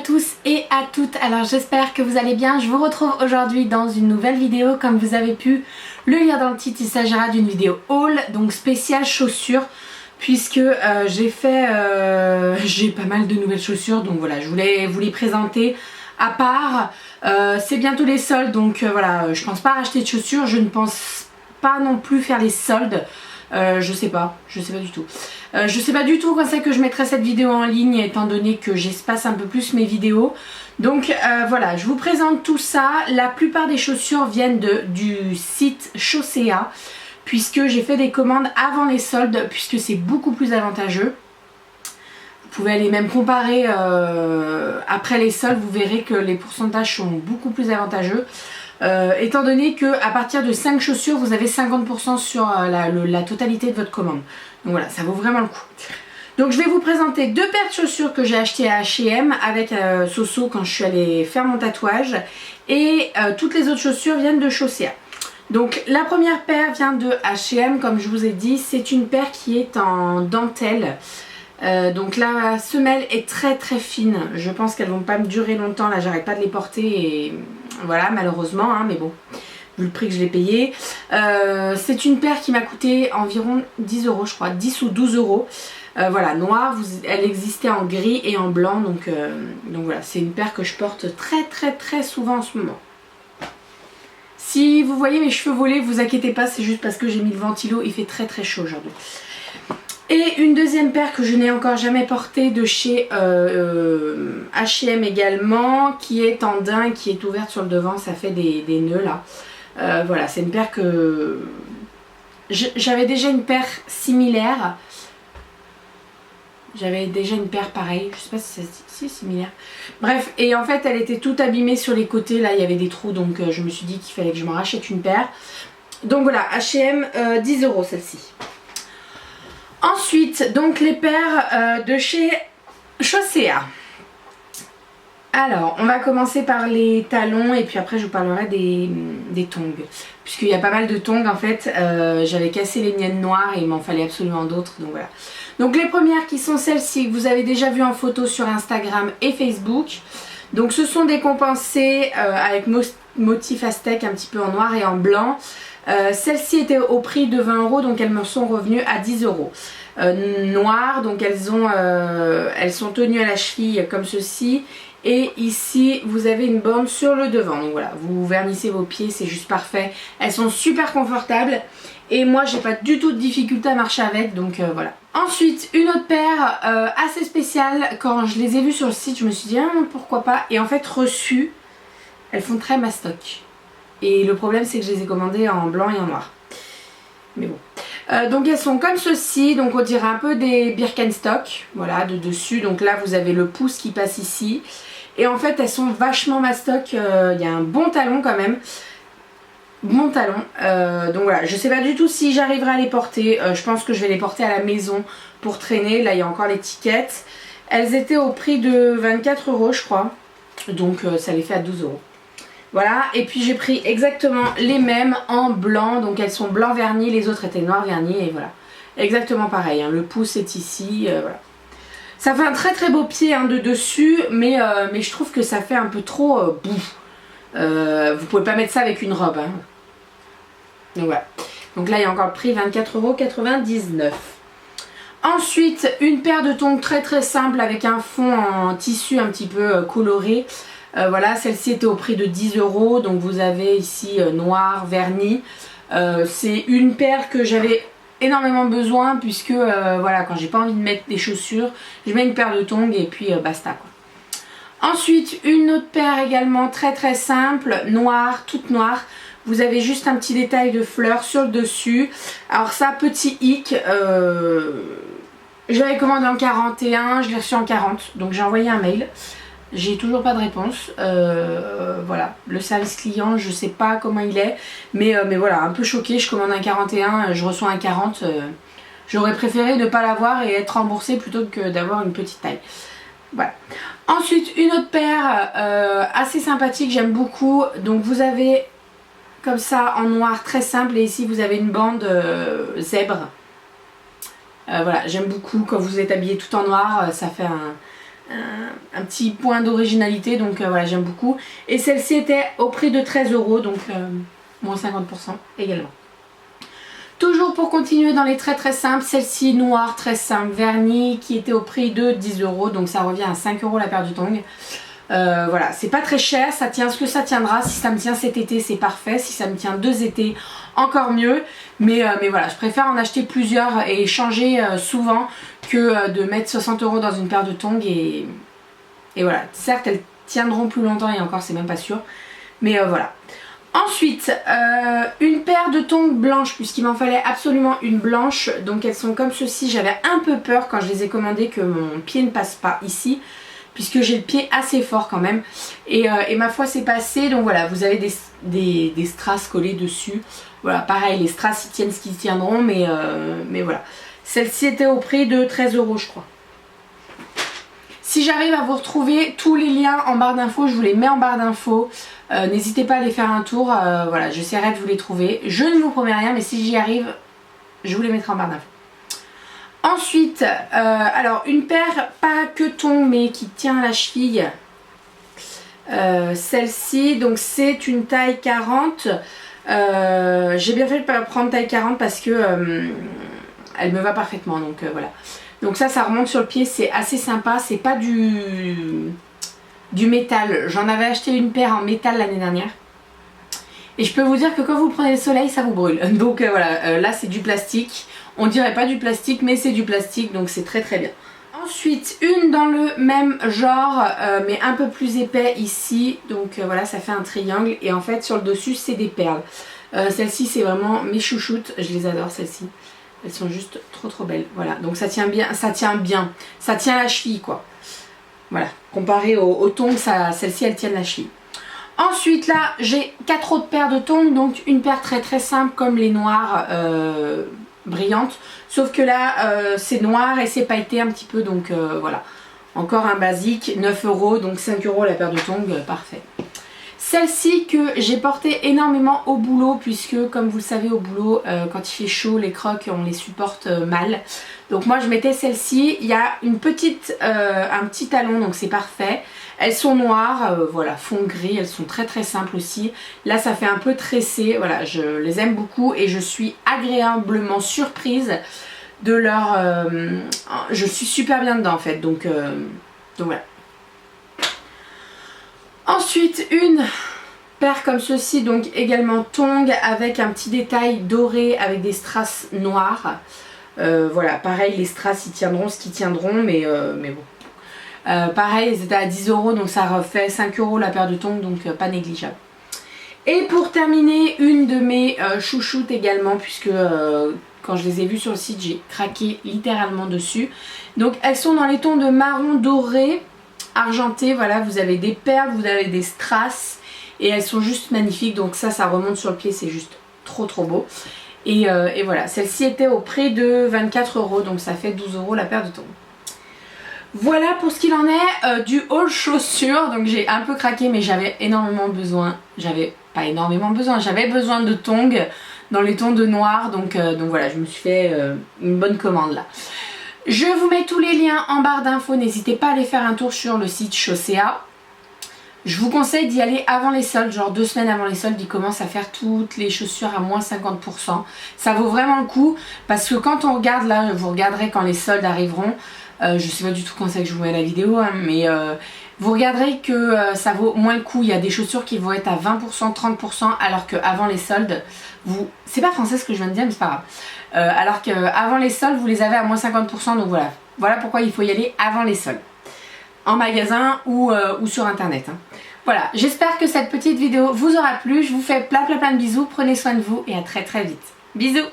tous et à toutes, alors j'espère que vous allez bien. Je vous retrouve aujourd'hui dans une nouvelle vidéo. Comme vous avez pu le lire dans le titre, il s'agira d'une vidéo haul, donc spéciale chaussures, puisque j'ai pas mal de nouvelles chaussures, donc voilà, je voulais vous les présenter à part. C'est bientôt les soldes, donc voilà, je pense pas racheter de chaussures, je ne pense pas non plus faire les soldes. Je sais pas du tout. Je sais pas du tout quand c'est que je mettrai cette vidéo en ligne, étant donné que j'espace un peu plus mes vidéos. Donc voilà, je vous présente tout ça. La plupart des chaussures viennent du site Chaussea, puisque j'ai fait des commandes avant les soldes, puisque c'est beaucoup plus avantageux. Vous pouvez aller même comparer après les soldes, vous verrez que les pourcentages sont beaucoup plus avantageux. Étant donné que à partir de 5 chaussures vous avez 50% sur la totalité de votre commande. Donc voilà, ça vaut vraiment le coup. Donc je vais vous présenter deux paires de chaussures que j'ai achetées à H&M avec Soso quand je suis allée faire mon tatouage, et toutes les autres chaussures viennent de Chaussea. Donc la première paire vient de H&M, comme je vous ai dit. C'est une paire qui est en dentelle. Donc la semelle est très très fine. Je pense qu'elles vont pas me durer longtemps. Là j'arrête pas de les porter et voilà, malheureusement hein, mais bon, vu le prix que je l'ai payé. C'est une paire qui m'a coûté environ 10 euros, je crois, 10 ou 12 euros. Voilà, noire, elle existait en gris et en blanc, donc voilà, c'est une paire que je porte très souvent en ce moment. Si vous voyez mes cheveux volés, vous inquiétez pas, c'est juste parce que j'ai mis le ventilo, il fait très chaud aujourd'hui. Et une deuxième paire que je n'ai encore jamais portée de chez H&M également, qui est en daim, qui est ouverte sur le devant, ça fait des nœuds là. Voilà, c'est une paire que... J'avais déjà une paire similaire. J'avais déjà une paire pareille, je sais pas si c'est similaire. Bref, et en fait elle était toute abîmée sur les côtés, là il y avait des trous, donc je me suis dit qu'il fallait que je m'en rachète une paire. Donc voilà, H&M, 10 euros celle-ci. Ensuite, donc les paires de chez Chaussea. Alors, on va commencer par les talons et puis après je vous parlerai des tongs. Puisqu'il y a pas mal de tongs en fait. J'avais cassé les miennes noires et il m'en fallait absolument d'autres, donc voilà. Donc les premières qui sont celles-ci que vous avez déjà vues en photo sur Instagram et Facebook. Donc ce sont des compensées avec motif aztèque un petit peu en noir et en blanc. Celles-ci étaient au prix de 20 euros, donc elles me sont revenues à 10 euros. Noires, donc elles sont tenues à la cheville comme ceci. Et ici vous avez une bande sur le devant, donc voilà, vous vernissez vos pieds, c'est juste parfait. Elles sont super confortables et moi j'ai pas du tout de difficulté à marcher avec, donc voilà. Ensuite une autre paire assez spéciale, quand je les ai vues sur le site je me suis dit ah, pourquoi pas, et en fait reçues, elles font très mastoc. Et le problème c'est que je les ai commandées en blanc et en noir. Mais bon. Donc elles sont comme ceci, donc on dirait un peu des Birkenstock, voilà, de dessus. Donc là vous avez le pouce qui passe ici. Et en fait elles sont vachement mastoc, il y a un bon talon quand même. Bon talon, donc voilà, je sais pas du tout si j'arriverai à les porter. Je pense que je vais les porter à la maison pour traîner. Là il y a encore l'étiquette. Elles étaient au prix de 24 euros je crois, donc ça les fait à 12 euros. Voilà, et puis j'ai pris exactement les mêmes en blanc, donc elles sont blanc verni, les autres étaient noir verni, et voilà. Exactement pareil, hein, le pouce est ici, voilà. Ça fait un très beau pied hein, de dessus, mais je trouve que ça fait un peu trop bouf. Vous pouvez pas mettre ça avec une robe. Hein. Donc voilà. Donc là il y a encore le prix 24,99 €. Ensuite, une paire de tongs très simple avec un fond en tissu un petit peu coloré. Voilà, celle-ci était au prix de 10 euros, donc vous avez ici noir, verni. C'est une paire que j'avais énormément besoin puisque voilà, quand j'ai pas envie de mettre des chaussures, je mets une paire de tongs et puis basta quoi. Ensuite, une autre paire également très simple, noire, toute noire. Vous avez juste un petit détail de fleurs sur le dessus. Alors ça, petit hic, je l'avais commandé en 41, je l'ai reçu en 40, donc j'ai envoyé un mail. J'ai toujours pas de réponse, voilà, le service client je sais pas comment il est, mais voilà, un peu choquée, je commande un 41, je reçois un 40, j'aurais préféré ne pas l'avoir et être remboursée plutôt que d'avoir une petite taille, voilà. Ensuite une autre paire assez sympathique, j'aime beaucoup, donc vous avez comme ça en noir très simple et ici vous avez une bande zèbre, voilà, j'aime beaucoup quand vous êtes habillé tout en noir, ça fait un petit point d'originalité, donc voilà, j'aime beaucoup. Et celle-ci était au prix de 13 €, donc moins 50% également. Toujours pour continuer dans les très simples, celle-ci noire très simple, vernis, qui était au prix de 10 €, donc ça revient à 5 € la paire de tongs. Voilà, c'est pas très cher, ça tient ce que ça tiendra. Si ça me tient cet été, c'est parfait. Si ça me tient 2 étés, encore mieux. Mais voilà, je préfère en acheter plusieurs et changer souvent que de mettre 60 € dans une paire de tongs. Et voilà, certes, elles tiendront plus longtemps et encore, c'est même pas sûr. Mais voilà. Ensuite, une paire de tongs blanches, puisqu'il m'en fallait absolument une blanche. Donc elles sont comme ceci. J'avais un peu peur quand je les ai commandées que mon pied ne passe pas ici, puisque j'ai le pied assez fort quand même. Et ma foi, c'est passé. Donc voilà, vous avez des strass collés dessus. Voilà, pareil, les strass ils tiennent ce qu'ils tiendront, mais voilà. Celle-ci était au prix de 13 € je crois. Si j'arrive à vous retrouver tous les liens en barre d'infos, je vous les mets en barre d'infos. N'hésitez pas à aller faire un tour. Voilà, j'essaierai de vous les trouver. Je ne vous promets rien, mais si j'y arrive, je vous les mettrai en barre d'infos. Ensuite, alors une paire pas que tongs mais qui tient à la cheville. Celle-ci, donc c'est une taille 40. J'ai bien fait de prendre taille 40 parce que elle me va parfaitement. Donc voilà. Donc ça remonte sur le pied, c'est assez sympa. C'est pas du métal. J'en avais acheté une paire en métal l'année dernière. Et je peux vous dire que quand vous prenez le soleil, ça vous brûle. Donc voilà, là c'est du plastique. On dirait pas du plastique, mais c'est du plastique, donc c'est très bien. Ensuite, une dans le même genre, mais un peu plus épais ici. Donc voilà, ça fait un triangle. Et en fait, sur le dessus, c'est des perles. Celle-ci, c'est vraiment mes chouchoutes. Je les adore, celles-ci. Elles sont juste trop belles. Voilà, donc ça tient bien. Ça tient à la cheville, quoi. Voilà, comparé aux tongs, celle-ci, elle tient la cheville. Ensuite là j'ai 4 autres paires de tongs, donc une paire très simple comme les noires brillantes, sauf que là c'est noir et c'est pailleté un petit peu, donc voilà, encore un basique, 9 €, donc 5 € la paire de tongs, parfait. Celle-ci que j'ai portée énormément au boulot, puisque comme vous le savez au boulot quand il fait chaud les crocs on les supporte mal, donc moi je mettais celle-ci. Il y a un petit talon, donc c'est parfait. Elles sont noires, voilà, fond gris, elles sont très simples aussi. Là ça fait un peu tressé, voilà, je les aime beaucoup et je suis agréablement surprise de leur... je suis super bien dedans en fait, donc voilà. Ensuite une paire comme ceci, donc également tongs avec un petit détail doré avec des strass noirs. Voilà, pareil, les strass ils tiendront ce qu'ils tiendront, mais bon. Pareil, c'était à 10 €, donc ça refait 5 € la paire de tongs, donc pas négligeable. Et pour terminer, une de mes chouchoutes également, puisque quand je les ai vues sur le site, j'ai craqué littéralement dessus. Donc elles sont dans les tons de marron doré, argenté, voilà, vous avez des perles, vous avez des strass, et elles sont juste magnifiques, donc ça remonte sur le pied, c'est juste trop beau. Et voilà, celle-ci était au prix de 24 €, donc ça fait 12 € la paire de tongs. Voilà pour ce qu'il en est du haul chaussures. Donc j'ai un peu craqué, mais j'avais énormément besoin. J'avais besoin de tongs dans les tons de noir. Donc voilà, je me suis fait une bonne commande là. Je vous mets tous les liens en barre d'infos. N'hésitez pas à aller faire un tour sur le site Chaussea. Je vous conseille d'y aller avant les soldes, genre 2 semaines avant les soldes, ils commencent à faire toutes les chaussures à moins 50%. Ça vaut vraiment le coup, parce que quand on regarde là, vous regarderez quand les soldes arriveront, je sais pas du tout quand c'est que je vous mets la vidéo, hein, mais vous regarderez que ça vaut moins le coup. Il y a des chaussures qui vont être à 20%, 30%, alors qu'avant les soldes, c'est pas français ce que je viens de dire, mais c'est pas grave. Alors qu'avant les soldes, vous les avez à moins 50%, donc voilà. Voilà pourquoi il faut y aller avant les soldes. En magasin ou sur internet. Hein. Voilà, j'espère que cette petite vidéo vous aura plu. Je vous fais plein de bisous. Prenez soin de vous et à très vite. Bisous!